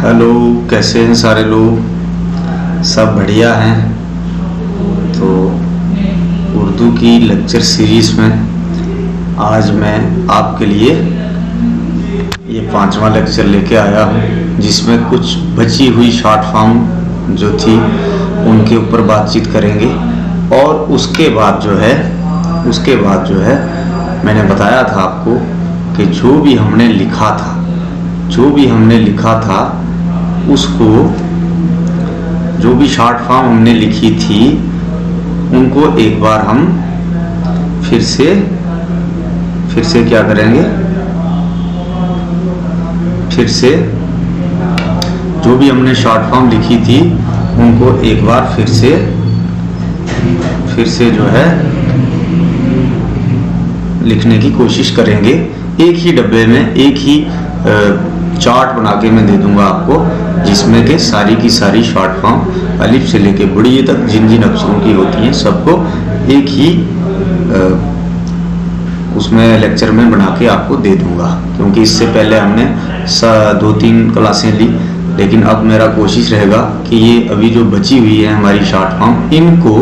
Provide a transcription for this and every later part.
Hello, कैसे हैं सारे लोग? सब बढ़िया हैं। तो उर्दू की लेक्चर सीरीज़ में आज मैं आपके लिए ये 5वां लेक्चर लेके आया हूँ, जिसमें कुछ बची हुई शॉर्ट फॉर्म जो थी उनके ऊपर बातचीत करेंगे। और उसके बाद जो है मैंने बताया था आपको कि जो भी हमने लिखा था उसको, जो भी शॉर्ट फॉर्म हमने लिखी थी उनको एक बार हम फिर से क्या करेंगे, फिर से जो भी हमने शॉर्ट फॉर्म लिखी थी उनको एक बार फिर से जो है लिखने की कोशिश करेंगे। एक ही डब्बे में एक ही चार्ट बना के मैं दे दूंगा आपको, जिसमें के सारी की सारी शॉर्ट फॉर्म अलिफ से लेके बुड़ी तक जिन जिन अक्षरों की होती हैं सबको एक ही उसमें लेक्चर में बना के आपको दे दूंगा। क्योंकि इससे पहले हमने 2-3 क्लासें ली, लेकिन अब मेरा कोशिश रहेगा कि ये अभी जो बची हुई है हमारी शॉर्ट फॉर्म, इनको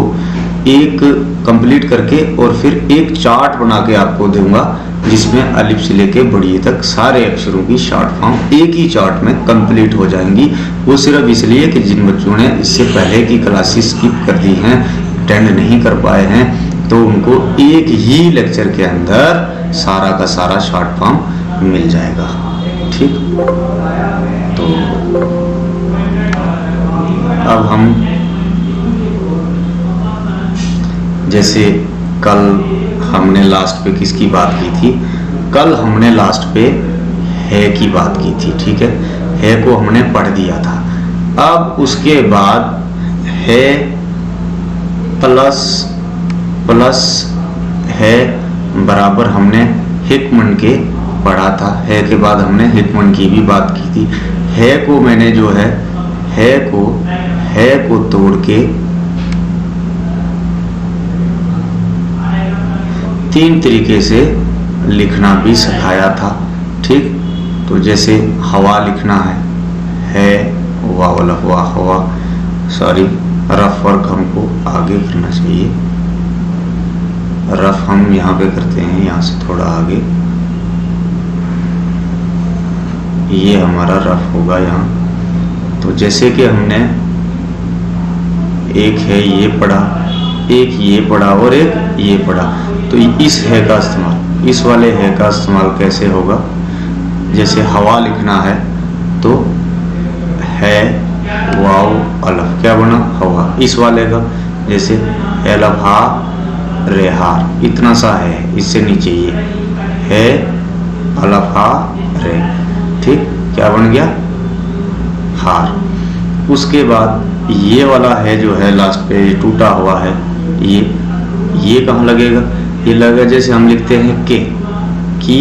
एक कंप्लीट करके और फिर एक चार्ट बना के आपको दूंगा, जिसमें अलिफ से लेके बड़ी तक सारे अक्षरों की शॉर्ट फॉर्म एक ही चार्ट में कंप्लीट हो जाएंगी। वो सिर्फ इसलिए कि जिन बच्चों ने इससे पहले की क्लासेस स्किप कर दी हैं, अटेंड नहीं कर पाए हैं, तो उनको एक ही लेक्चर के अंदर सारा का सारा शॉर्ट फॉर्म मिल जाएगा। ठीक, तो अब हम जैसे कल हमने लास्ट पे किसकी बात की थी? कल हमने लास्ट पे है की बात की थी। ठीक है को हमने पढ़ दिया था। अब उसके बाद है प्लस है बराबर हमने हिकमन के पढ़ा था। है के बाद हमने हिकमन की भी बात की थी। है को मैंने जो है को तोड़ के 3 तरीके से लिखना भी सिखाया था। ठीक, तो जैसे हवा लिखना है वावल हवा, सॉरी रफ वर्क हमको आगे करना चाहिए। रफ हम यहाँ पे करते हैं, यहाँ से थोड़ा आगे, ये हमारा रफ होगा यहाँ। तो जैसे कि हमने एक है ये पढ़ा, एक ये पढ़ा और एक ये पढ़ा, तो इस है का इस्तेमाल, इस वाले है का इस्तेमाल कैसे होगा? जैसे हवा लिखना है तो है वाव अलफ, क्या बना? हवा। इस वाले का जैसे अलफ हा रेहार, इतना सा है, इससे नीचे ये है अलफ हा रे। ठीक, क्या बन गया? हार। उसके बाद ये वाला है जो है लास्ट पे टूटा हुआ है, ये कहाँ लगेगा? ये लगेगा जैसे हम लिखते हैं के, की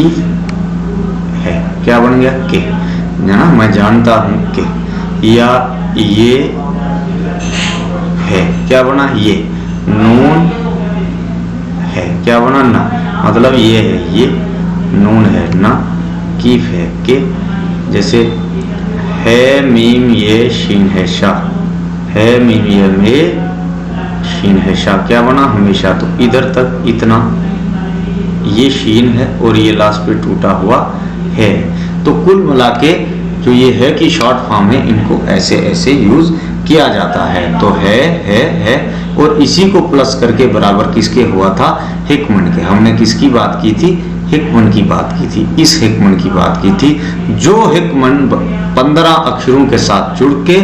है, क्या बन गया? के, ना मैं जानता हूं के। या ये है, क्या बना? ये। नून है, क्या बना? ना, मतलब ये है, ये नून है ना, कीफ है के। जैसे है मीम ये शीन है शाह, है मीम ये में शीन है शाह, क्या बना? हमेशा। तो इधर तक इतना ये शीन है और ये लास्ट पे टूटा हुआ है। तो कुल मिला के जो ये है कि शॉर्ट फॉर्म है, इनको ऐसे ऐसे यूज किया जाता है। तो है और इसी को प्लस करके बराबर किसके हुआ था? हिकमन के। हमने किसकी बात की थी? हिकमन की बात की थी। इस हिकमन की बात की थी जो हिकमन 15 अक्षरों के साथ जुड़ के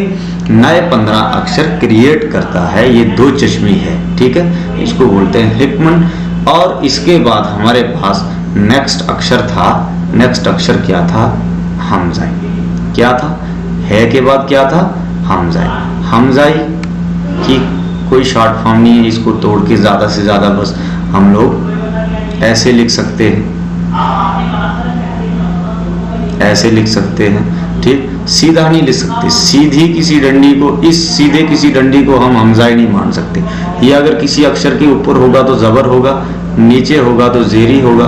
नए 15 अक्षर क्रिएट करता है। ये 2 चश्मी है। ठीक है, इसको बोलते हैं हिकमन। और इसके बाद हमारे पास नेक्स्ट अक्षर था। नेक्स्ट अक्षर क्या था? हमज़ाई। क्या था? है के बाद क्या था? हमज़ाई। हमज़ाई की कोई शॉर्ट फॉर्म नहीं है, इसको तोड़ के ज़्यादा से ज़्यादा बस हम लोग ऐसे लिख सकते हैं, ऐसे लिख सकते हैं। ठीक, सीधा नहीं लिख सकते। सीधी किसी डंडी को, इस सीधे किसी डंडी को हम हमज़ाई नहीं मान सकते। ये अगर किसी अक्षर के ऊपर होगा तो ज़बर होगा, नीचे होगा तो ज़ेरी होगा,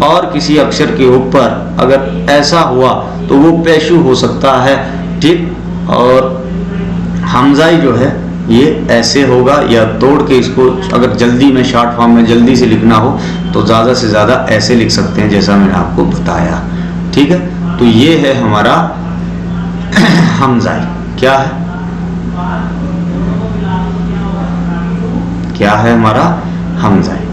और किसी अक्षर के ऊपर अगर ऐसा हुआ तो वो पेशु हो सकता है। ठीक। और हमजाई जो है ये ऐसे होगा, या तोड़ के इसको अगर जल्दी में शॉर्ट फॉर्म में जल्दी से लिखना हो तो ज़्यादा से ज़्यादा ऐसे लिख सकते हैं जैसा मैंने आपको बताया, ठीक है। तो ये है हमारा हमजाई। क्या है, क्या है हमारा हमजाई।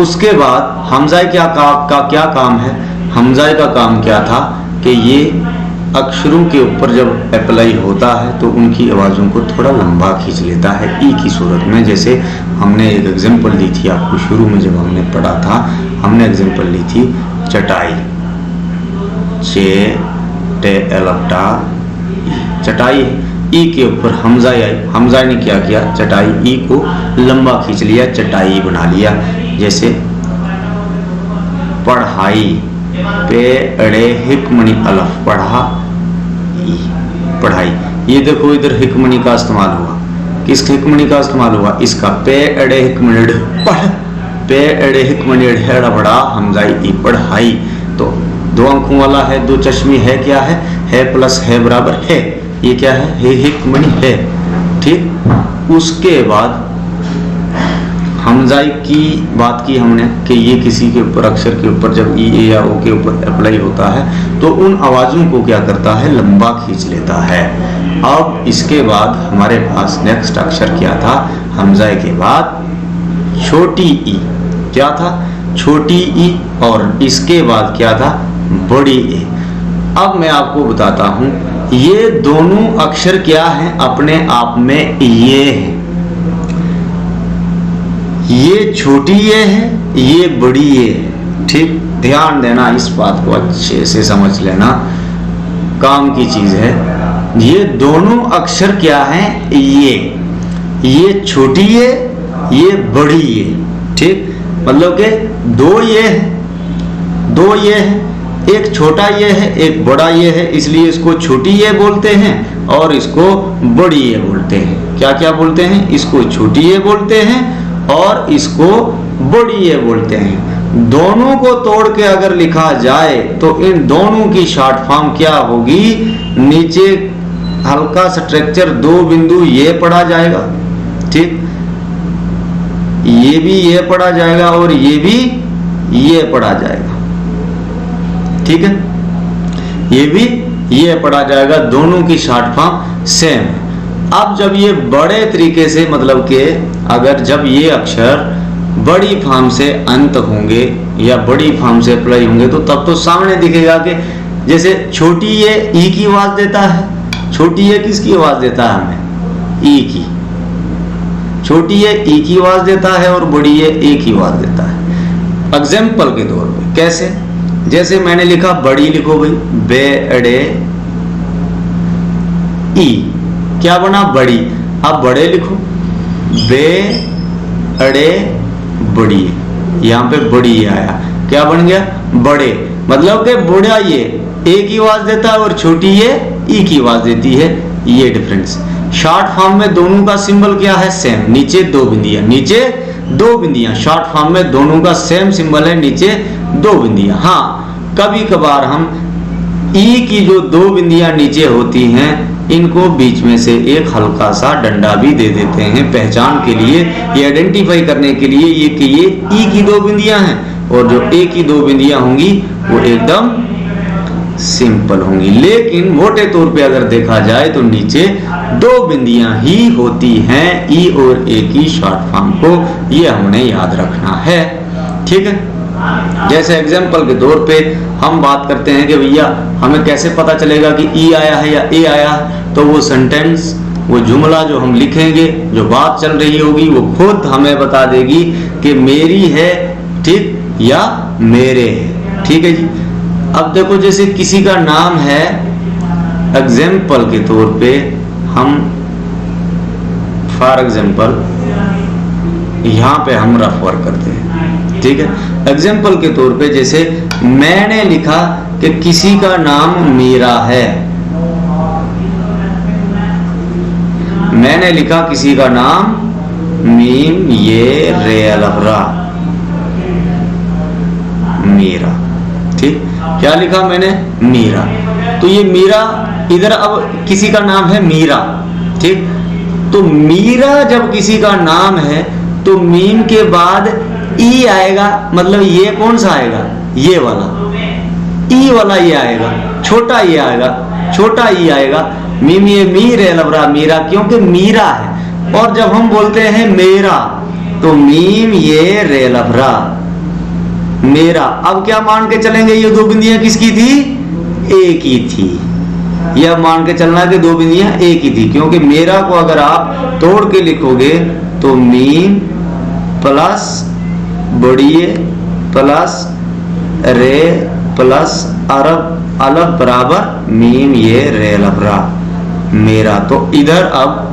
उसके बाद हमजाई का क्या काम है, हमजाई का काम क्या था कि ये अक्षरों के ऊपर जब अप्लाई होता है तो उनकी आवाज़ों को थोड़ा लंबा खींच लेता है ई की सूरत में। जैसे हमने एक एग्जांपल दी थी आपको शुरू में जब हमने पढ़ा था, हमने एग्जांपल ली थी चटाई, चटाई ई के ऊपर हमजाई आई, हमजाई ने क्या किया, चटाई ई को लंबा खींच लिया, चटाई बना लिया। जैसे पढ़ाई, पे अड़े हिकमनी अलफ, पढ़ा ई, पढ़ाई। ये देखो इधर हिकमनी का इस्तेमाल हुआ, किस हिकमनी का इस्तेमाल हुआ, इसका। पे अड़े हिकमनी पढ़, पे अड़े हिकमनी ढेड़ा बड़ा हमजाई ई, पढ़ाई। तो दो अंकों वाला है, दो चश्मे है, क्या है प्लस है बराबर है, ये क्या है हिकमनी है, ठीक। उसके बाद हमजाई की बात की हमने कि ये किसी के ऊपर अक्षर के ऊपर जब ई ए या ओ के ऊपर अप्लाई होता है तो उन आवाज़ों को क्या करता है, लंबा खींच लेता है। अब इसके बाद हमारे पास नेक्स्ट अक्षर क्या था, हमजाई के बाद छोटी ई, क्या था, छोटी ई। और इसके बाद क्या था, बड़ी ए। अब मैं आपको बताता हूं ये दोनों अक्षर क्या हैं, अपने आप में ये है, ये छोटी ये है, ये बड़ी ये है, ठीक। ध्यान देना, इस बात को अच्छे से समझ लेना, काम की चीज है। ये दोनों अक्षर क्या हैं, ये छोटी ये बड़ी ये, ठीक। मतलब के दो ये है, दो ये है, एक छोटा ये है एक बड़ा ये है, इसलिए इसको छोटी ये बोलते हैं और इसको बड़ी ये बोलते हैं। क्या क्या बोलते हैं, इसको छोटी ये बोलते हैं और इसको बड़ी ये बोलते हैं। दोनों को तोड़ के अगर लिखा जाए तो इन दोनों की शॉर्ट फॉर्म क्या होगी, नीचे हल्का स्ट्रक्चर दो बिंदु ये पढ़ा जाएगा, ठीक, ये भी ये पढ़ा जाएगा और ये भी ये पढ़ा जाएगा, ठीक है, ये भी ये पढ़ा जाएगा, दोनों की शॉर्ट फॉर्म सेम है। अब जब ये बड़े तरीके से, मतलब कि अगर जब ये अक्षर बड़ी फॉर्म से अंत होंगे या बड़ी फॉर्म से अप्लाई होंगे तो तब तो सामने दिखेगा कि जैसे छोटी ये ई की आवाज देता है, छोटी ये किसकी आवाज देता है हमें, ई की, छोटी ये ई की आवाज देता है और बड़ी ये ए की आवाज देता है। एग्जाम्पल के तौर पे कैसे, जैसे मैंने लिखा बड़ी, लिखो भाई, बे अड़े ई, क्या बना, बड़ी। अब बड़े लिखो, बे अड़े बड़ी, यहाँ पे बड़ी आया, क्या बन गया, बड़े। मतलब कि बड़ा ये ए की आवाज देता है और छोटी ये ई की आवाज देती है, ये डिफरेंस। शॉर्ट फॉर्म में दोनों का सिंबल क्या है, सेम, नीचे दो बिंदियां, नीचे दो बिंदियां। शॉर्ट फॉर्म में दोनों का सेम सिंबल है, नीचे दो बिंदियां। हाँ, कभी कभार हम ई की जो दो बिंदियां नीचे होती हैं इनको बीच में से एक हल्का सा डंडा भी दे देते हैं पहचान के लिए, ये आइडेंटिफाई करने के लिए ये कि ये ई की दो बिंदियां हैं और जो ए की दो बिंदियां होंगी वो एकदम सिंपल होंगी। लेकिन मोटे तौर पे अगर देखा जाए तो नीचे दो बिंदियां ही होती हैं ई और ए की शॉर्ट फॉर्म को, ये हमने याद रखना है, ठीक है। जैसे एग्जाम्पल के तौर पे हम बात करते हैं कि भैया हमें कैसे पता चलेगा कि ई आया है या ए आया है, तो वो सेंटेंस, वो जुमला जो हम लिखेंगे, जो बात चल रही होगी वो खुद हमें बता देगी कि मेरी है, ठीक, या मेरे है, ठीक है जी। अब देखो जैसे किसी का नाम है, एग्जाम्पल के तौर पे हम फॉर एग्जाम्पल यहाँ पे हम रफ वर्क करते हैं, ठीक है। एग्जाम्पल के तौर पे जैसे मैंने लिखा कि किसी का नाम मीरा है, मैंने लिखा किसी का नाम मीम ये रे अलफरा मीरा, ठीक, क्या लिखा मैंने, मीरा। तो ये मीरा, इधर अब किसी का नाम है मीरा, ठीक। तो मीरा जब किसी का नाम है तो मीम के बाद ई आएगा, मतलब ये कौन सा आएगा, ये वाला ई वाला ये आएगा, छोटा ये आएगा, छोटा ई आएगा। मीम ये मी रे लबरा मीरा, क्योंकि मीरा है। और जब हम बोलते हैं मेरा तो मीम ये रे लबरा मेरा। अब क्या मान के चलेंगे, ये दो बिंदियां किसकी थी, एक ही थी। यह मान के चलना कि दो बिंदियां एक ही थी, क्योंकि मेरा को अगर आप तोड़ के लिखोगे तो मीम प्लस बड़िए प्लस रे प्लस अरब अलग बराबर मीम ये रे लबरा मेरा। तो इधर अब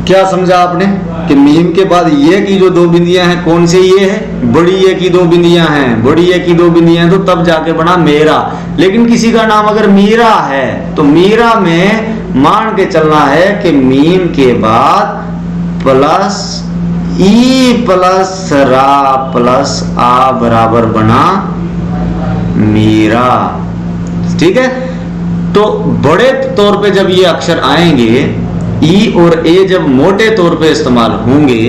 क्या समझा आपने कि मीम के बाद ये की जो दो बिंदियां हैं कौन से ये है, बड़ी ये की दो बिंदियां हैं, बड़ी ये की दो बिंदियां हैं, तो तब जाके बना मेरा। लेकिन किसी का नाम अगर मीरा है तो मीरा में मान के चलना है कि मीम के बाद प्लस ई प्लस रा प्लस आ बराबर बना मीरा, ठीक है। तो बड़े तौर पे जब ये अक्षर आएंगे ई और ए जब मोटे तौर पे इस्तेमाल होंगे,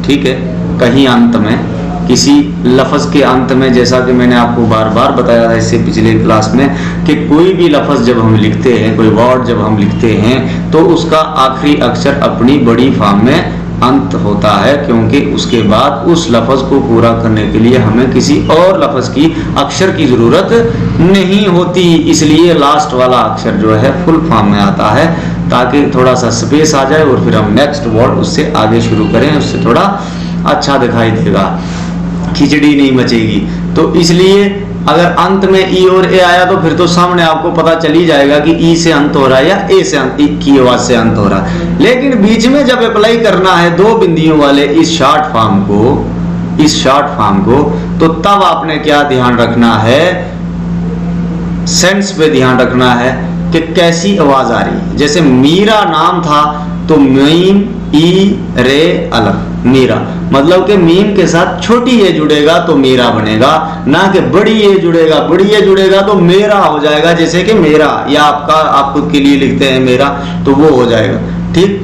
ठीक है, कहीं अंत में किसी लफ्ज के अंत में, जैसा कि मैंने आपको बार बार बताया था इससे पिछले क्लास में कि कोई भी लफ्ज जब हम लिखते हैं, कोई वर्ड जब हम लिखते हैं तो उसका आखिरी अक्षर अपनी बड़ी फॉर्म में अंत होता है, क्योंकि उसके बाद उस लफ्ज को पूरा करने के लिए हमें किसी और लफ्ज की अक्षर की जरूरत नहीं होती। इसलिए लास्ट वाला अक्षर जो है फुल फॉर्म में आता है, ताकि थोड़ा सा स्पेस आ जाए और फिर हम नेक्स्ट वर्ड उससे आगे शुरू करें, उससे थोड़ा अच्छा दिखाई देगा, खिचड़ी नहीं मचेगी। तो इसलिए अगर अंत में ई और ए आया तो फिर तो सामने आपको पता चल ही जाएगा कि ई से अंत हो रहा है या ए से ई की आवाज से अंत हो रहा है। लेकिन बीच में जब अप्लाई करना है दो बिंदियों वाले इस शॉर्ट फॉर्म को, तो तब आपने क्या ध्यान रखना है, सेंस पे ध्यान रखना है कि कैसी आवाज आ रही है। जैसे मीरा नाम था तो मीम ई रे अलग मीरा, मतलब कि मीम के साथ छोटी ये जुड़ेगा तो मीरा बनेगा, ना कि बड़ी ये जुड़ेगा, बड़ी ये जुड़ेगा तो मेरा हो जाएगा। जैसे कि मेरा या आपका, आप खुद के लिए लिखते हैं मेरा, तो वो हो जाएगा, ठीक।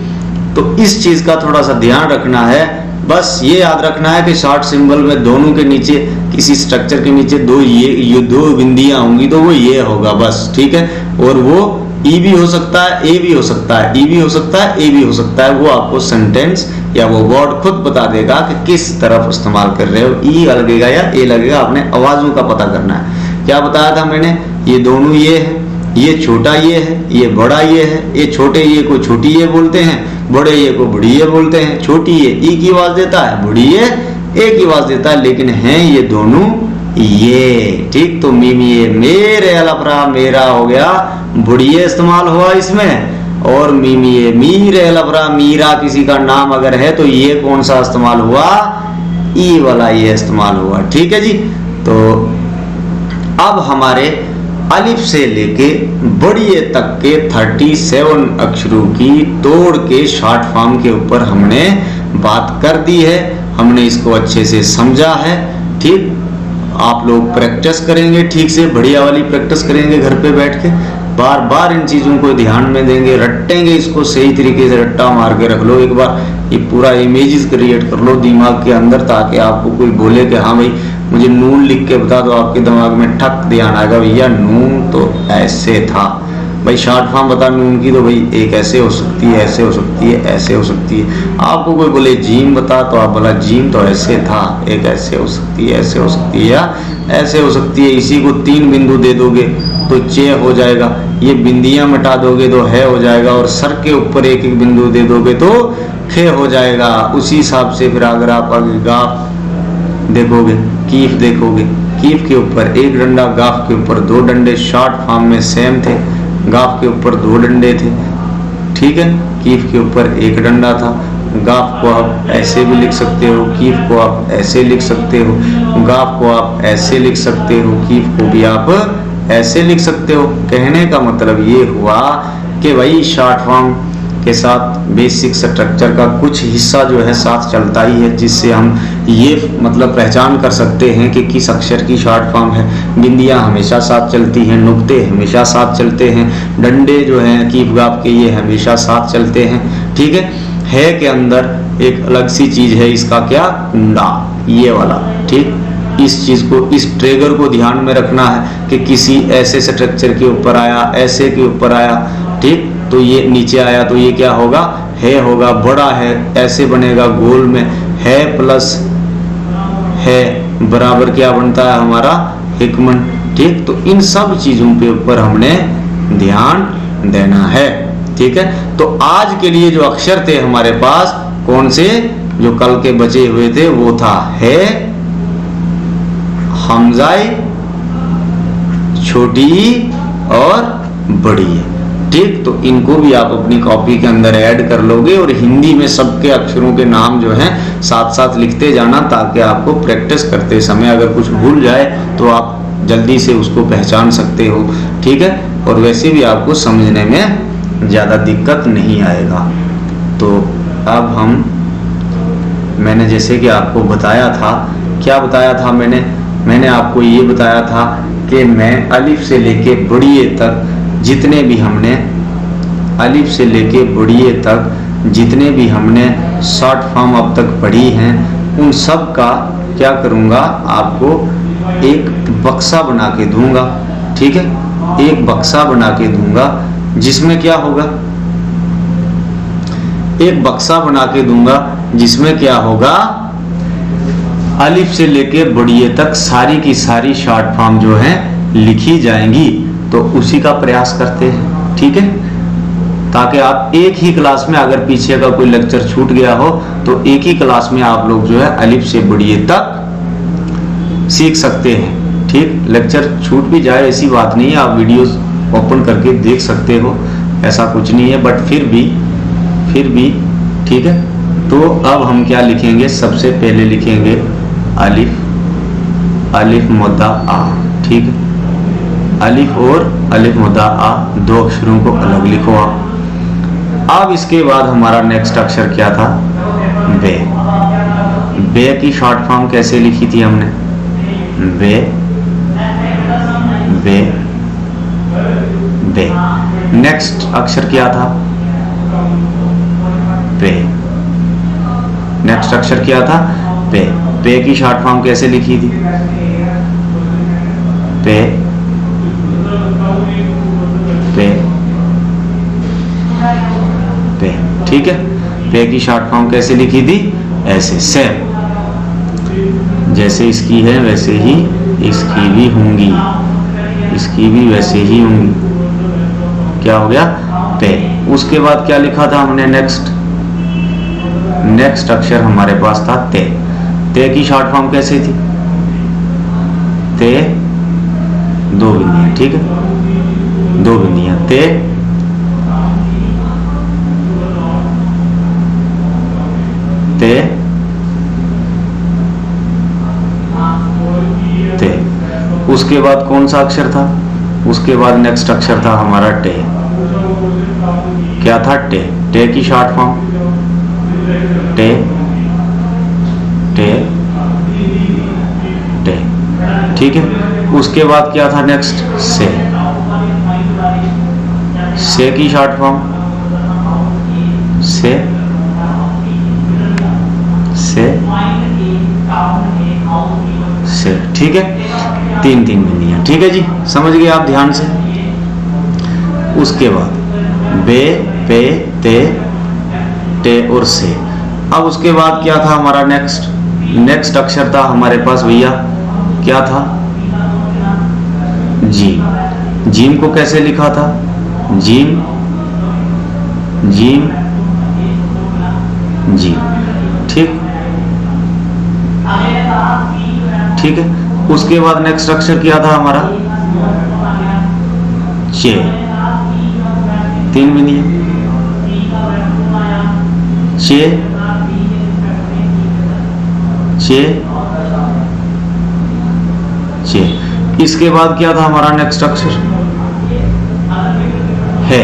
तो इस चीज का थोड़ा सा ध्यान रखना है। बस ये याद रखना है कि शॉर्ट सिंबल में दोनों के नीचे, किसी स्ट्रक्चर के नीचे दो ये दो बिंदियां होंगी तो वो ये होगा बस, ठीक है। और वो ई भी हो सकता है, ए भी हो सकता है, ई भी हो सकता है, ए भी हो सकता है। वो आपको सेंटेंस या वो वर्ड खुद बता देगा कि किस तरफ इस्तेमाल कर रहे हो, ई लगेगा या ए लगेगा। आपने आवाजों का पता करना है। क्या बताया था मैंने, ये दोनों ये है, ये छोटा ये है, ये बड़ा ये है। ये छोटे ये को छोटी ये बोलते हैं, बड़े ये को बड़ी ये बोलते हैं। छोटी ये ई की आवाज देता है, बड़ी ये ए की आवाज देता है, लेकिन हैं ये दोनों ये, ठीक। तो मीम ये मेरे अलफरा मेरा हो गया, बुढ़िए इस्तेमाल हुआ इसमें। और मीम ये मीरे अलफरा मीरा किसी का नाम अगर है तो ये कौन सा इस्तेमाल हुआ, ई वाला ये इस्तेमाल हुआ, ठीक है जी। तो अब हमारे अलिफ से लेके बड़िए तक के 37 अक्षरों की तोड़ के शॉर्ट फॉर्म के ऊपर हमने बात कर दी है, हमने इसको अच्छे से समझा है, ठीक। आप लोग प्रैक्टिस करेंगे, ठीक से बढ़िया वाली प्रैक्टिस करेंगे घर पे बैठ के, बार बार इन चीजों को ध्यान में देंगे, रटेंगे इसको सही तरीके से, रट्टा मार के रख लो। एक बार ये पूरा इमेजेस क्रिएट कर लो दिमाग के अंदर, ताकि आपको कोई बोले कि हाँ भाई मुझे नून लिख के बता दो, आपके दिमाग में ठक ध्यान आएगा, भैया नून तो ऐसे था। भाई शॉर्ट फॉर्म बता नून की, तो भाई एक ऐसे हो सकती है, ऐसे हो सकती है, ऐसे हो सकती है। आपको कोई बोले जीम बता, तो आप बोला जीम तो ऐसे था, एक ऐसे हो सकती है, ऐसे हो सकती है, या ऐसे हो सकती है। इसी को 3 बिंदु दे दोगे तो चे हो जाएगा, ये बिंदियां मिटा दोगे तो है हो जाएगा, और सर के ऊपर एक एक बिंदु दे दोगे तो खे हो जाएगा। उसी हिसाब से फिर अगर आप आगे गाफ देखोगे, कीफ देखोगे, कीफ के ऊपर एक डंडा, गाफ के ऊपर 2 डंडे, शॉर्ट फॉर्म में सेम थे। गाफ के ऊपर 2 डंडे थे, ठीक है, कीफ के ऊपर 1 डंडा था। गाफ को आप ऐसे भी लिख सकते हो, कीफ को आप ऐसे लिख सकते हो, गाफ को आप ऐसे लिख सकते हो, कीफ को भी आप ऐसे लिख सकते हो। कहने का मतलब ये हुआ कि भाई शॉर्ट फॉर्म के साथ बेसिक स्ट्रक्चर का कुछ हिस्सा जो है साथ चलता ही है, जिससे हम ये मतलब पहचान कर सकते हैं कि किस अक्षर की शॉर्ट फॉर्म है। बिंदियां हमेशा साथ चलती हैं, नुक्ते हमेशा साथ चलते हैं, डंडे जो हैं कीफ गाफ के ये हमेशा साथ चलते हैं। ठीक है के अंदर एक अलग सी चीज है, इसका क्या, कुंडा, ये वाला। ठीक, इस चीज को, इस ट्रिगर को ध्यान में रखना है कि किसी ऐसे स्ट्रक्चर के ऊपर आया, ऐसे के ऊपर आया, ठीक, तो ये नीचे आया तो ये क्या होगा, है होगा, बड़ा है, ऐसे बनेगा गोल में, है प्लस है बराबर क्या बनता है हमारा, हिकमन। ठीक, तो इन सब चीजों के ऊपर हमने ध्यान देना है। ठीक है, तो आज के लिए जो अक्षर थे हमारे पास, कौन से, जो कल के बचे हुए थे, वो था है, हमजाए, छोटी और बड़ी है। ठीक, तो इनको भी आप अपनी कॉपी के अंदर ऐड कर लोगे और हिंदी में सबके अक्षरों के नाम जो हैं साथ साथ लिखते जाना, ताकि आपको प्रैक्टिस करते समय अगर कुछ भूल जाए तो आप जल्दी से उसको पहचान सकते हो। ठीक है, और वैसे भी आपको समझने में ज़्यादा दिक्कत नहीं आएगा। तो अब मैंने जैसे कि आपको बताया था, क्या बताया था मैंने आपको ये बताया था कि मैं अलिफ से लेके बड़िए तक जितने भी हमने अलिफ से लेके बड़िए तक जितने भी हमने शॉर्ट फॉर्म अब तक पढ़ी हैं, उन सब का क्या करूँगा, आपको एक बक्सा बना के दूंगा। ठीक है, एक बक्सा बना के दूंगा, जिसमें क्या होगा, एक बक्सा बना के दूंगा जिसमें क्या होगा, अलिफ से लेके बड़िए तक सारी की सारी शॉर्ट फॉर्म जो है लिखी जाएंगी। तो उसी का प्रयास करते हैं। ठीक है, ताकि आप एक ही क्लास में, अगर पीछे का कोई लेक्चर छूट गया हो तो एक ही क्लास में आप लोग जो है अलिफ से बड़िए तक सीख सकते हैं। ठीक, लेक्चर छूट भी जाए ऐसी बात नहीं है, आप वीडियोस ओपन करके देख सकते हो, ऐसा कुछ नहीं है, बट फिर भी ठीक है। तो अब हम क्या लिखेंगे, सबसे पहले लिखेंगे अलिफ मुद्दा आ। ठीक है, अलिफ और अलिफ मुद्दा आ, दो अक्षरों को अलग लिखो आप। अब इसके बाद हमारा नेक्स्ट अक्षर क्या था, बे। बे की शॉर्ट फॉर्म कैसे लिखी थी हमने, बे बे बे। नेक्स्ट अक्षर क्या था, पे। नेक्स्ट अक्षर क्या था, पे। पे की शॉर्ट फॉर्म कैसे लिखी थी, पे पे पे। ठीक है, पे की शॉर्ट फॉर्म कैसे लिखी थी, ऐसे, सेम जैसे इसकी है वैसे ही इसकी भी होंगी, इसकी भी वैसे ही होंगी। क्या हो गया, पे। उसके बाद क्या लिखा था हमने, नेक्स्ट अक्षर हमारे पास था ते। ते की शॉर्ट फॉर्म कैसे थी, ते, दो बिंदियां। ठीक है, दो बिंदियां, ते ते ते। उसके बाद कौन सा अक्षर था, उसके बाद नेक्स्ट अक्षर था हमारा टे। क्या था, टे। टे की शॉर्ट फॉर्म, टे टे टे। ठीक है, उसके बाद क्या था नेक्स्ट, से। से की शॉर्ट फॉर्म, से से से। ठीक है, तीन तीन बिंदियां। ठीक है जी, समझ गए आप ध्यान से। उसके बाद बे, पे, ते और से। अब उसके बाद क्या था हमारा नेक्स्ट अक्षर था हमारे पास भैया, क्या था, जीम। जीम को कैसे लिखा था, जीम जीम जीम। ठीक ठीक है, उसके बाद नेक्स्ट अक्षर क्या था हमारा, चे। तीन बिंदियां, चे चे चे। इसके बाद क्या था हमारा नेक्स्ट अक्षर, है।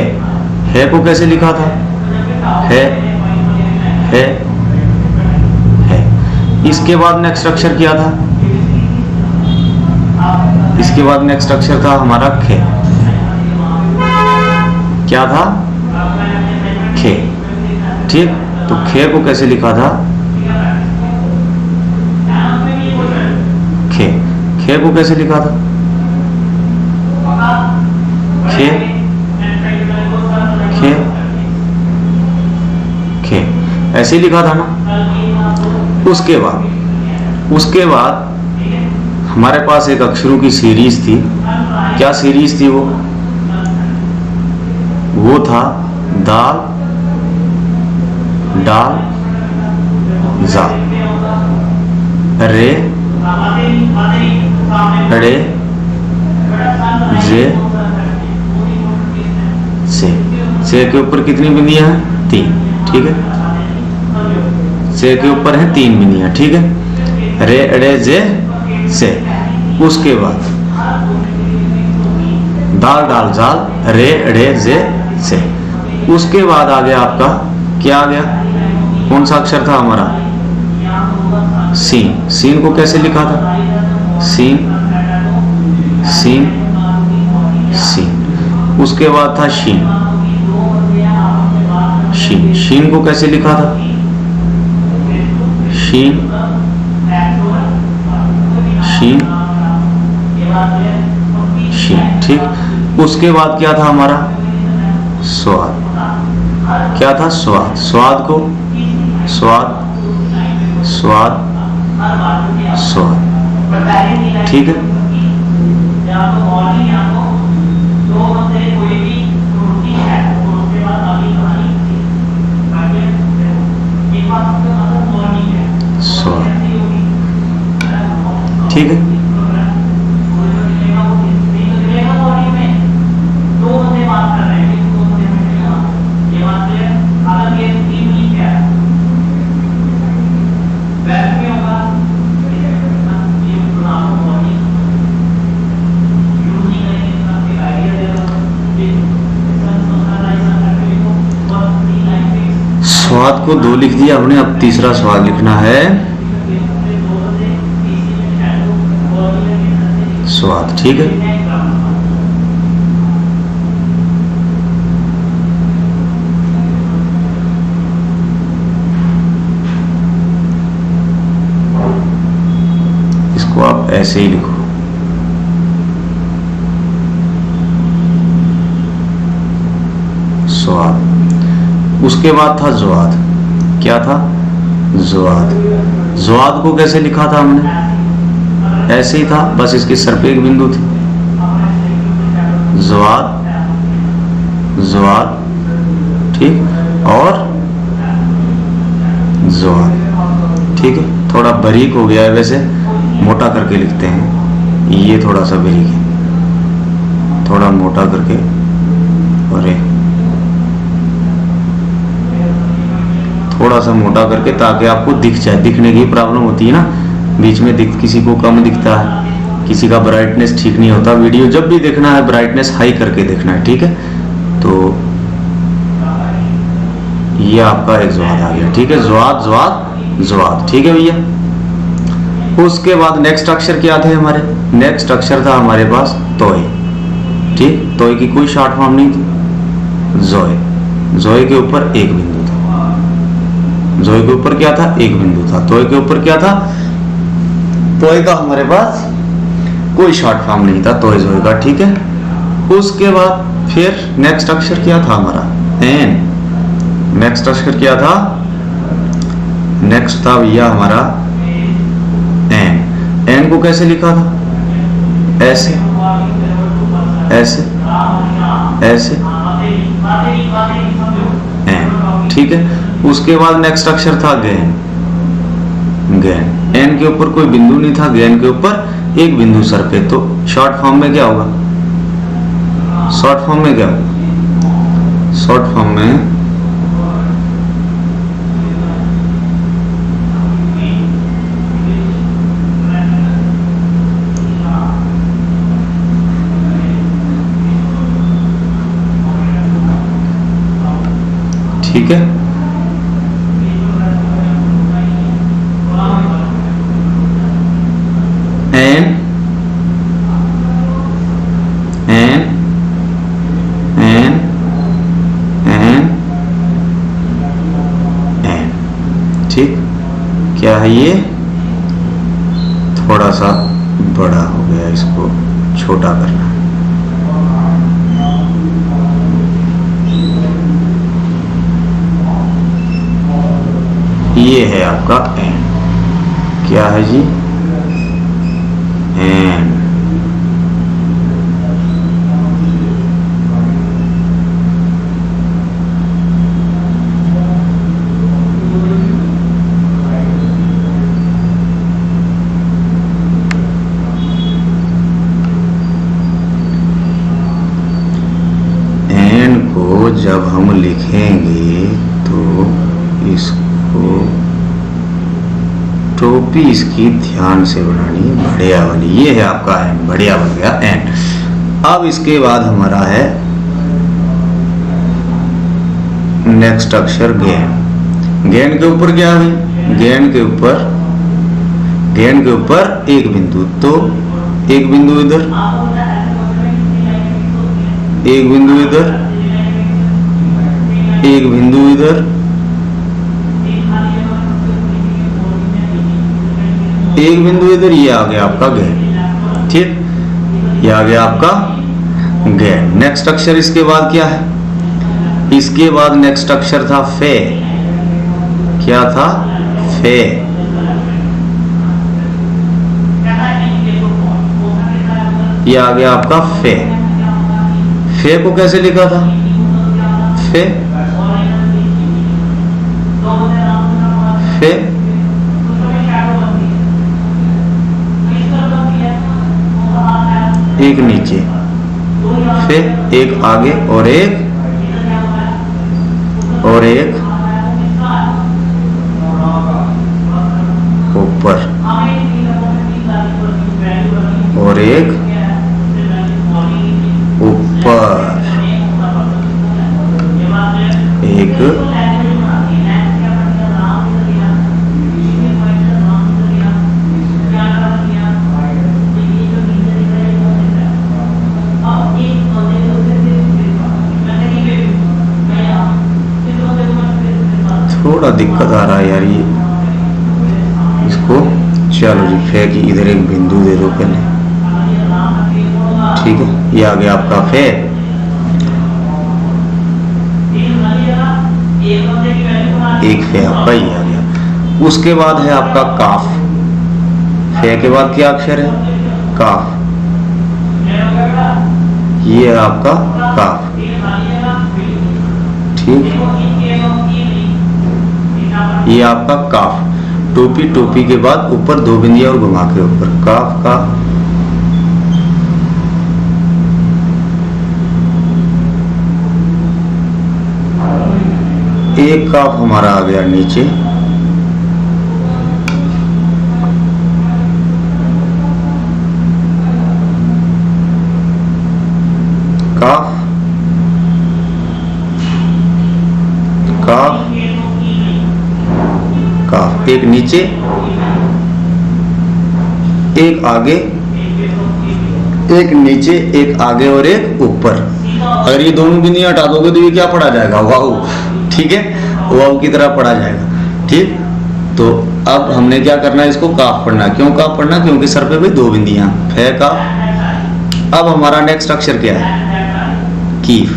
है को कैसे लिखा था, है, है। इसके बाद नेक्स्ट अक्षर क्या था? इसके बाद नेक्स्ट अक्षर था हमारा खे। क्या था? खे। ठीक, तो खे को कैसे लिखा था? खे, खे को कैसे लिखा था? खे, खे, खे, ऐसे ही लिखा था ना। उसके बाद हमारे पास एक अक्षरों की सीरीज थी। क्या सीरीज थी वो? वो था दाल, डाल, जा, रे, रे, जे, से के ऊपर कितनी बिंदियां हैं? 3। ठीक है, से के ऊपर है 3 बिंदियां। ठीक है, रे, अड़े, जे, से। उसके बाद दाल, डाल, जाल, रे, अड़े, जे, से। उसके बाद आ गया आपका, क्या आ गया? कौन सा अक्षर था हमारा? सीन। सीन को कैसे लिखा था? सीन, सीन, सीन। उसके बाद था शीन। शीन, शीन को कैसे लिखा था? शीन, शीन, शीन। ठीक, उसके बाद क्या था हमारा? स्वाद। क्या था? स्वाद। स्वाद को स्वाद, स्वाद, स्वाद। ठीक है, स्वाद। ठीक है, स्वाद को 2 लिख दिया हमने। अब तीसरा स्वाद लिखना है स्वाद। ठीक है, इसको आप ऐसे ही लिखो। स्वाद। उसके बाद था ज्वाद। क्या था? ज्वाद। ज्वाद को कैसे लिखा था हमने? ऐसे ही था, बस इसके सर पे एक बिंदु थी। ज्वाद, ज्वाद। ठीक, और ज्वाद। ठीक है, थोड़ा बारीक हो गया है, वैसे मोटा करके लिखते हैं। ये थोड़ा सा बारीक है, थोड़ा मोटा करके। और थोड़ा सा मोटा करके, ताकि आपको दिख जाए। दिखने की प्रॉब्लम होती है ना, बीच में किसी को कम दिखता है, किसी का ब्राइटनेस ठीक नहीं होता। वीडियो जब भी देखना है ब्राइटनेस हाई करके देखना है। ठीक है, तो ये आपका एक ज्वाद आ गया। ठीक है, ज्वाद, ज्वाद, ज्वाद। ठीक है भैया। उसके बाद नेक्स्ट अक्षर क्या थे हमारे? नेक्स्ट अक्षर था हमारे पास तोय। ठीक, तोय की कोई शॉर्ट फॉर्म नहीं थी। जोय। जोय के ऊपर एक बिंदु था। जोय के ऊपर क्या था? एक बिंदु था। तोय के ऊपर क्या था? तोय का हमारे पास कोई शॉर्ट फॉर्म नहीं था, तोय जोय का। ठीक है, उसके बाद फिर नेक्स्ट अक्षर क्या था हमारा? एन। नेक्स्ट अक्षर क्या था? नेक्स्ट था भैया हमारा एन। एन को कैसे लिखा था? ऐसे, ऐसे, ऐसे, एन। ठीक है, उसके बाद नेक्स्ट अक्षर था गैन। गैन। एन के ऊपर कोई बिंदु नहीं था, गैन के ऊपर एक बिंदु सर पे। तो शॉर्ट फॉर्म में क्या होगा? शॉर्ट फॉर्म में क्या होगा? शॉर्ट फॉर्म में ठीक ठीक है। N N N N N, ठीक। क्या है ये? थोड़ा सा बड़ा हो गया, इसको छोटा करना है। ये है आपका एन। क्या है जी? एन। एन को जब हम लिखेंगे तो इसको टोपी इसकी ध्यान से बनानी है, बढ़िया वाली। ये है आपका एन, बढ़िया बन गया एन। अब इसके बाद हमारा है नेक्स्ट अक्षर गेन। गेन के ऊपर क्या है? गेन के ऊपर एक बिंदु, तो एक बिंदु इधर, एक बिंदु इधर, एक बिंदु इधर, एक बिंदु इधर। ये आ गया आपका गेन, ठीक। ये आ गया आपका गेन। नेक्स्ट अक्षर इसके बाद क्या है? इसके बाद नेक्स्ट अक्षर था फे। क्या था? फे। ये आ गया आपका फे। फे को कैसे लिखा था? फे फे एक नीचे, फिर एक आगे और एक ऊपर और एक ऊपर, एक थोड़ा दिक्कत आ रहा है यार ये इसको। चलो जी, फे की इधर एक बिंदु दे दो पहले, ठीक है। ये आ गया आपका फे। एक फे आपका ये आ गया। उसके बाद है आपका काफ। फे के बाद क्या अक्षर है? काफ। ये है आपका काफ, ठीक। ये आपका काफ। टोपी के बाद ऊपर दो बिंदियां और घुमा के ऊपर, काफ का। एक काफ हमारा आ गया नीचे, काफ काफ काफ, एक नीचे, एक आगे, एक नीचे, एक आगे और एक ऊपर। अगर ये दोनों बिंदियां हटा दोगे तो ये क्या पढ़ा जाएगा? वाव, ठीक है, वाव की तरह पढ़ा जाएगा, ठीक। तो अब हमने क्या करना है? इसको काफ पढ़ना। क्यों काफ पढ़ना? क्योंकि सर पे भी दो बिंदियां, फे काफ। अब हमारा नेक्स्ट अक्षर क्या है? कीफ।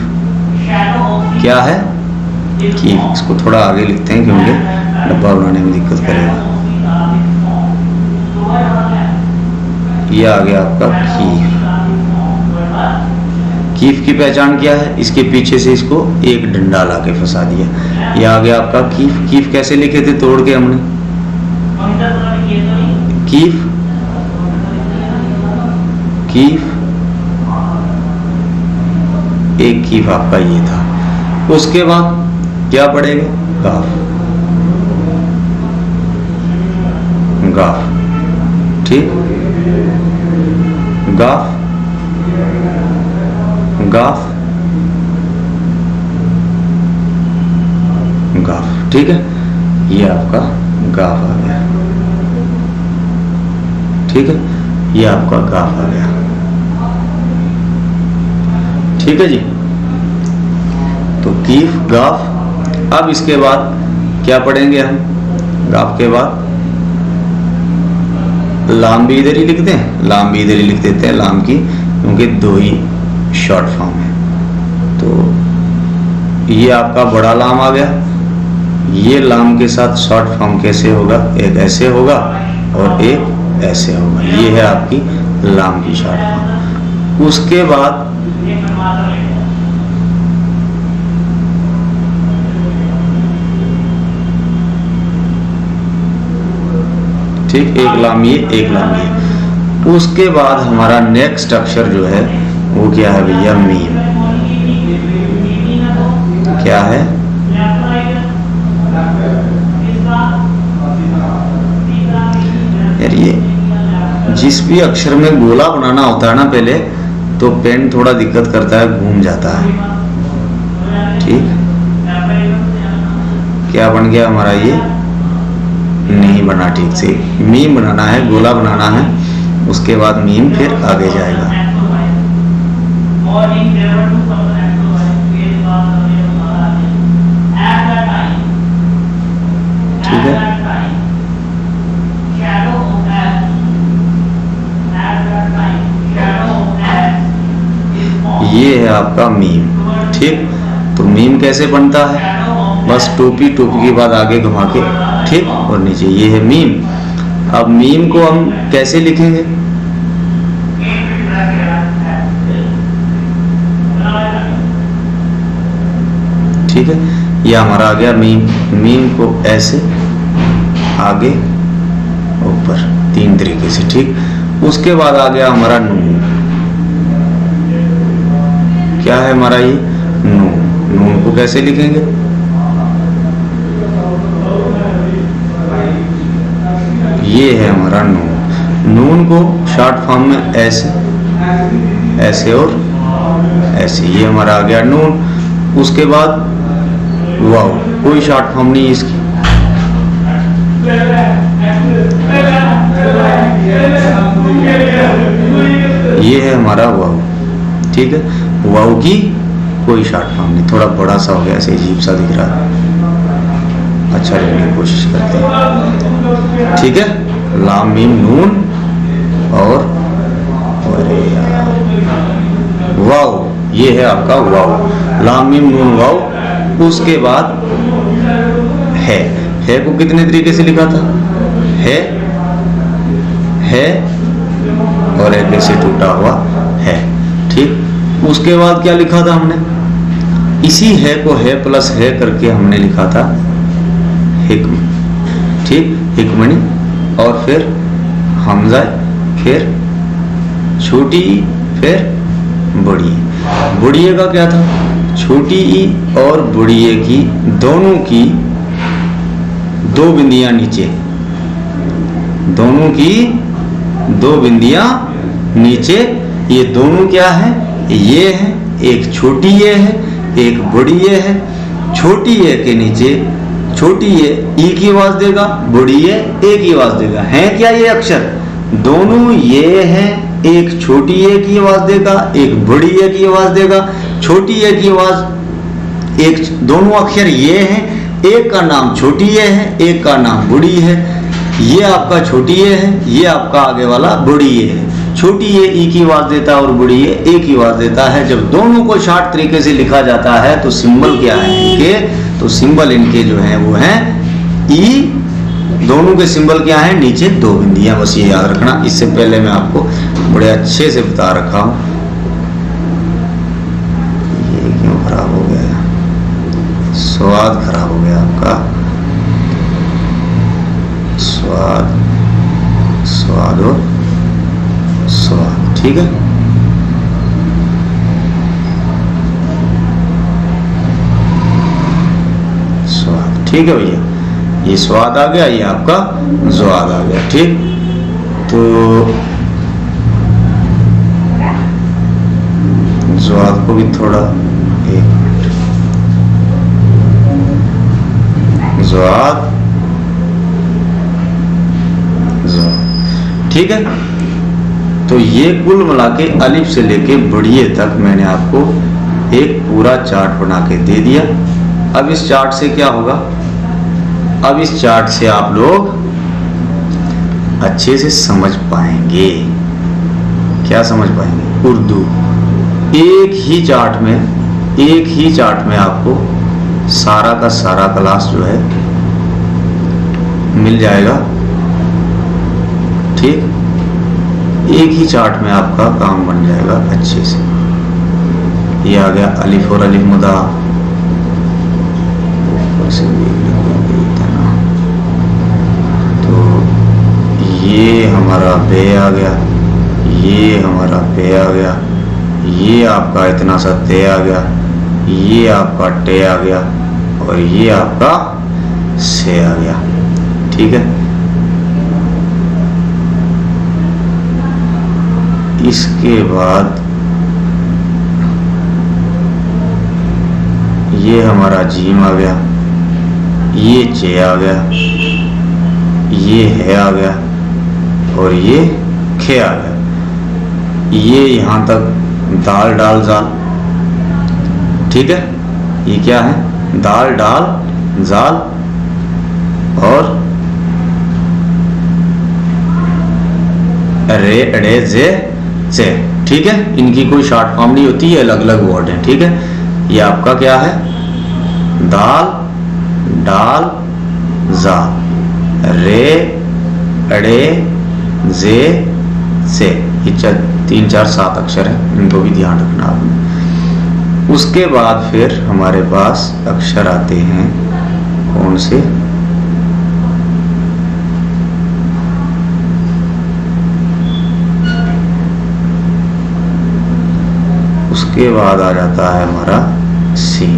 क्या है? कीफ। इसको थोड़ा आगे लिखते हैं क्योंकि डब्बा बनाने में दिक्कत करेगा। ये आ गया आपका कीफ। कीफ की पहचान क्या है? इसके पीछे से इसको एक डंडा ला के फंसा दिया। ये आ गया आपका कीफ। कीफ कैसे लिखे थे? तोड़ के हमने कीफ कीफ, एक कीफ आपका ये था। उसके बाद क्या पड़ेगा? गाफ। गाफ, ठीक। गाफ गाफ गाफ। ठीक है, ये आपका गाफ आ गया। ठीक है, ये आपका गाफ आ गया। ठीक है जी, तो कीफ गाफ। अब इसके बाद क्या पढ़ेंगे हम? गाफ के बाद लाम भी इधर ही लिख दें, लाम भी इधर ही लिख देते हैं लाम की, क्योंकि दो ही शॉर्ट फॉर्म है। तो ये आपका बड़ा लाम आ गया। ये लाम के साथ शॉर्ट फॉर्म कैसे होगा? एक ऐसे होगा और एक ऐसे होगा। ये है आपकी लाम की शॉर्ट फॉर्म। उसके बाद ठीक, एक लाम ये, एक लाम ये। उसके बाद हमारा नेक्स्ट अक्षर जो है वो क्या है भैया? मीम। क्या है? यार ये जिस भी अक्षर में गोला बनाना होता है ना पहले, तो पेन थोड़ा दिक्कत करता है, घूम जाता है। ठीक, क्या बन गया हमारा? ये नहीं बना ठीक से। मीम बनाना है, गोला बनाना है, उसके बाद मीम फिर आगे जाएगा। ठीक है, ये है आपका मीम। ठीक, तो मीम कैसे बनता है? बस टोपी, टोपी के बाद आगे घुमा के, ठीक, और नीचे, ये है मीम। अब मीम को हम कैसे लिखेंगे? ठीक है, ये हमारा आ गया मीम। मीम को ऐसे आगे ऊपर, तीन तरीके से। ठीक, उसके बाद आ गया हमारा नून। क्या है हमारा ये? नून। नून को कैसे लिखेंगे? ये है हमारा नून। नून को शॉर्ट फॉर्म में ऐसे, ऐसे और ऐसे, ये हमारा आ गया नून। उसके बाद वाव, कोई शॉर्ट फॉर्म नहीं है इसकी। ये है हमारा वाव। ठीक है, वाव की कोई शॉर्ट फॉर्म नहीं, थोड़ा बड़ा सा हो गया, ऐसे अजीब सा दिख रहा है। अच्छा लिखने की कोशिश करते हैं। ठीक है, लाम मीम नून और वाव, ये है आपका वाव। लाम मीम नून वाव। उसके बाद है को कितने तरीके से लिखा था? है और एक ऐसे टूटा हुआ है। ठीक, उसके बाद क्या लिखा था हमने? इसी है को है प्लस है करके हमने लिखा था हिक्म। ठीक, हिक्मनी, और फिर हमजा, फिर छोटी, फिर बड़ी। बुढ़िए का क्या था? छोटी ई और बुढ़िए की दोनों की दो बिंदियां नीचे, दोनों की दो बिंदियां नीचे। ये दोनों क्या है? ये है, एक छोटी ये है, एक बड़ी ये है। छोटी ये के नीचे छोटी ये ई की आवाज देगा, बड़ी ये ए की आवाज देगा। है क्या ये अक्षर? दोनों ये है, एक छोटी ए की आवाज देगा, एक बड़ी ए की आवाज देगा। छोटी ए की आवाज, एक, दोनों अक्षर ये हैं, एक का नाम छोटी ए है, एक का नाम बड़ी है। ये आपका छोटी ए है, ये आपका आगे वाला बड़ी ए है। छोटी ए ई की आवाज देता है और बड़ी ए की आवाज देता है। जब दोनों को शॉर्ट तरीके से लिखा जाता है तो सिंबल क्या है इनके? तो सिंबल इनके जो है वो है ई। दोनों के सिंबल क्या है? नीचे दो बिंदियां, बस ये याद रखना। इससे पहले मैं आपको बड़े अच्छे से बता रखा हूं। ये क्यों खराब हो गया? स्वाद खराब हो गया आपका। स्वाद, स्वाद और स्वाद। ठीक है, स्वाद। ठीक है भैया, ये स्वाद आ गया, ये आपका ज़्वाद आ गया। ठीक, तो ज़्वाद को भी थोड़ा, एक मिनट, ज़ाद ज़ा। ठीक है, तो ये कुल मिला के अलिफ से लेके बढ़िए तक मैंने आपको एक पूरा चार्ट बना के दे दिया। अब इस चार्ट से क्या होगा, अब इस चार्ट से आप लोग अच्छे से समझ पाएंगे। क्या समझ पाएंगे? उर्दू। एक ही चार्ट में आपको सारा का सारा क्लास जो है मिल जाएगा। ठीक, एक ही चार्ट में आपका काम बन जाएगा अच्छे से। ये आ गया अलिफ और अलिफ मुदा, ऊपर से इतना, तो ये हमारा बे आ गया, ये हमारा पे आ गया, ये आपका इतना सा ते आ गया, ये आपका टे आ गया और ये आपका से आ गया। ठीक है, इसके बाद ये हमारा जीम आ गया, ये चे आ गया, ये है आ गया और ये खे आ गया। ये यहां तक दाल डाल जाल। ठीक है, ये क्या है? दाल डाल जाल और रे अड़े जे से। ठीक है, इनकी कोई शॉर्ट फॉर्म नहीं होती, ये अलग अलग वर्ड है। ठीक है, ये आपका क्या है? दाल डाल जाल रे अड़े जे से। ये 3 4 7 अक्षर है, इनको भी ध्यान रखना आपने। उसके बाद फिर हमारे पास अक्षर आते हैं कौन से? उसके बाद आ जाता है हमारा सीन।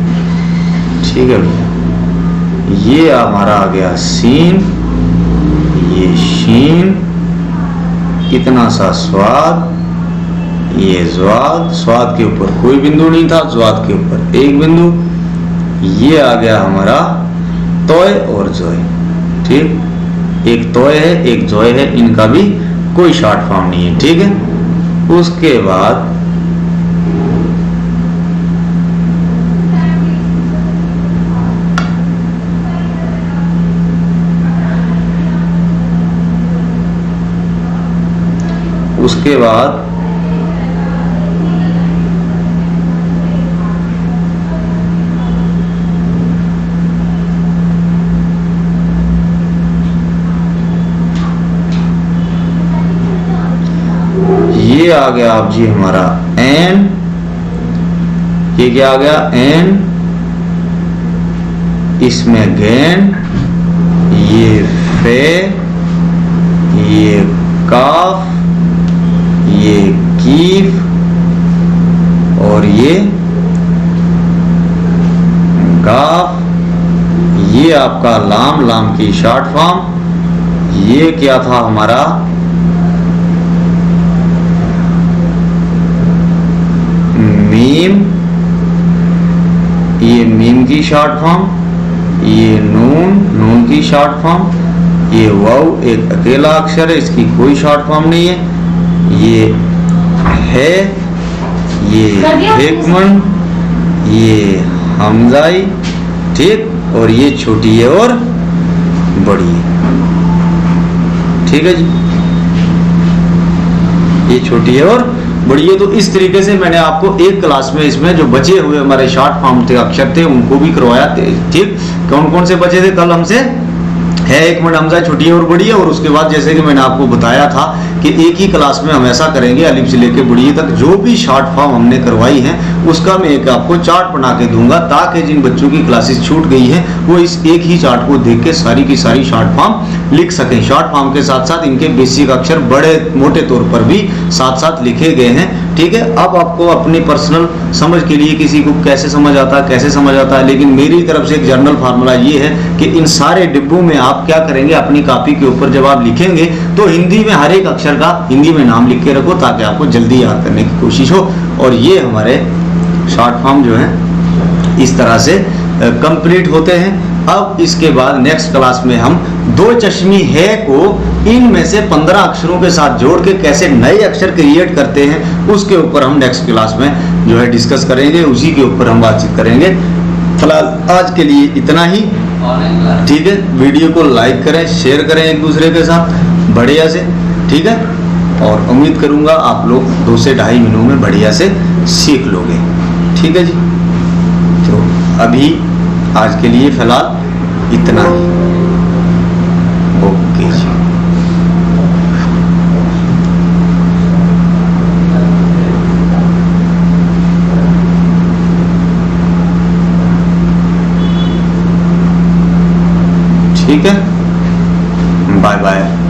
ठीक है भैया, ये हमारा आ गया सीन, ये शीन, इतना सा स्वाद, ये ज्वाद, स्वाद के ऊपर कोई बिंदु नहीं था, ज्वाद के ऊपर एक बिंदु। ये आ गया हमारा तोय और जोय। ठीक, एक तोय है एक जोय है, इनका भी कोई शॉर्ट फॉर्म नहीं है। ठीक है, उसके बाद ये आ गया आप जी हमारा एन। ये क्या आ गया? एन, इसमें गैन, ये फे, ये काफ, ये कीफ और ये गाफ। ये आपका लाम, लाम की शॉर्ट फॉर्म। ये क्या था हमारा? मीम, ये मीम की शॉर्ट फॉर्म। ये नून, नून की शॉर्ट फॉर्म। ये वाव एक अकेला अक्षर है, इसकी कोई शॉर्ट फॉर्म नहीं है। ये है, ये हिकमन, ये हमजाई। ठीक, और ये छोटी है और बड़ी है। ठीक है जी, ये छोटी है और बड़ी है। तो इस तरीके से मैंने आपको एक क्लास में इसमें जो बचे हुए हमारे शॉर्ट फॉर्म थे अक्षर थे उनको भी करवाया। ठीक, कौन कौन से बचे थे? कल हमसे है एक मिनट हमजा, छोटी है और बड़ी है। और उसके बाद जैसे कि मैंने आपको बताया था कि एक ही क्लास में हम ऐसा करेंगे अलिफ से लेके बड़ी तक जो भी शॉर्ट फॉर्म हमने करवाई है उसका मैं एक आपको चार्ट बना के दूंगा, ताकि जिन बच्चों की क्लासेस छूट गई हैं वो इस एक ही चार्ट को देख के सारी की सारी शॉर्ट फॉर्म लिख सकें। शॉर्ट फॉर्म के साथ साथ इनके बेसिक अक्षर बड़े मोटे तौर पर भी साथ साथ लिखे गए हैं। ठीक है, अब आपको अपनी पर्सनल समझ के लिए किसी को कैसे समझ आता है कैसे समझ आता है, लेकिन मेरी तरफ से एक जनरल फार्मूला ये है कि इन सारे डिब्बों में आप क्या करेंगे, अपनी कॉपी के ऊपर जब आप लिखेंगे तो हिंदी में हर एक अक्षर का हिंदी में नाम लिख के रखो, ताकि आपको जल्दी याद करने की कोशिश हो। और ये हमारे शॉर्ट फॉर्म जो है इस तरह से कंप्लीट होते हैं। अब इसके बाद नेक्स्ट क्लास में हम दो चश्मी है को इनमें से 15 अक्षरों के साथ जोड़ के कैसे नए अक्षर क्रिएट करते हैं उसके ऊपर हम नेक्स्ट क्लास में जो है डिस्कस करेंगे, उसी के ऊपर हम बातचीत करेंगे। फिलहाल आज के लिए इतना ही, ठीक है। वीडियो को लाइक करें, शेयर करें एक दूसरे के साथ बढ़िया से, ठीक है। और उम्मीद करूंगा आप लोग 2 से 2.5 महीनों में बढ़िया से सीख लोगे, ठीक है जी। तो अभी आज के लिए फिलहाल इतना ही, ओके जी। ठीक है, बाय बाय।